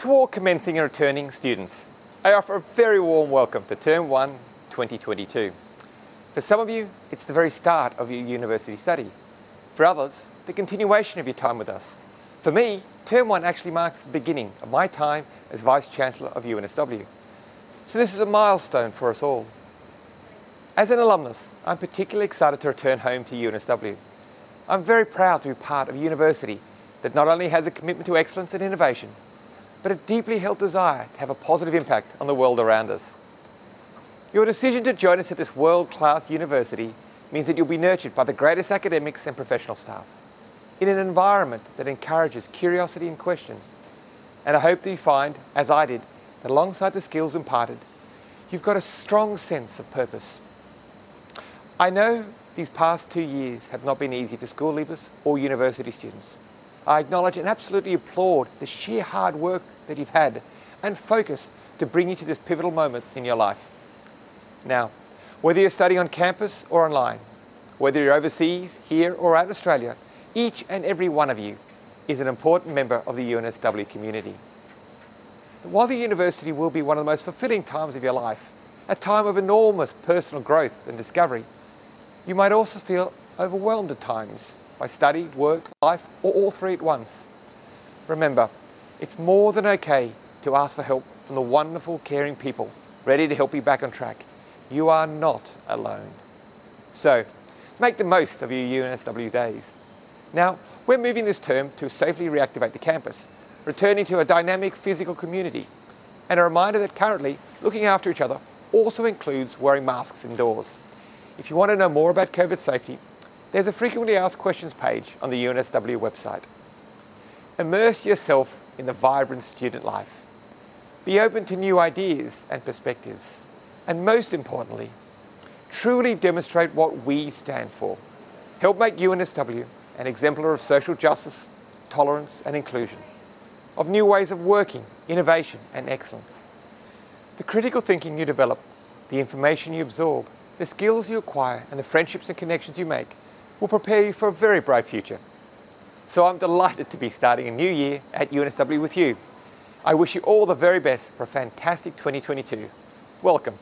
To all commencing and returning students, I offer a very warm welcome to Term 1, 2022. For some of you, it's the very start of your university study. For others, the continuation of your time with us. For me, Term 1 actually marks the beginning of my time as Vice-Chancellor of UNSW. So this is a milestone for us all. As an alumnus, I'm particularly excited to return home to UNSW. I'm very proud to be part of a university that not only has a commitment to excellence and innovation, but a deeply held desire to have a positive impact on the world around us. Your decision to join us at this world-class university means that you'll be nurtured by the greatest academics and professional staff in an environment that encourages curiosity and questions. And I hope that you find, as I did, that alongside the skills imparted, you've got a strong sense of purpose. I know these past 2 years have not been easy for school leavers or university students. I acknowledge and absolutely applaud the sheer hard work that you've had and focus to bring you to this pivotal moment in your life. Now, whether you're studying on campus or online, whether you're overseas, here or out in Australia, each and every one of you is an important member of the UNSW community. While the university will be one of the most fulfilling times of your life, a time of enormous personal growth and discovery, you might also feel overwhelmed at times by study, work, life, or all three at once. Remember, it's more than okay to ask for help from the wonderful, caring people ready to help you back on track. You are not alone. So, make the most of your UNSW days. Now, we're moving this term to safely reactivate the campus, returning to a dynamic physical community, and a reminder that currently looking after each other also includes wearing masks indoors. If you want to know more about COVID safety, there's a frequently asked questions page on the UNSW website. Immerse yourself in the vibrant student life. Be open to new ideas and perspectives. And most importantly, truly demonstrate what we stand for. Help make UNSW an exemplar of social justice, tolerance and inclusion, of new ways of working, innovation and excellence. The critical thinking you develop, the information you absorb, the skills you acquire and the friendships and connections you make will prepare you for a very bright future. So I'm delighted to be starting a new year at UNSW with you. I wish you all the very best for a fantastic 2022. Welcome.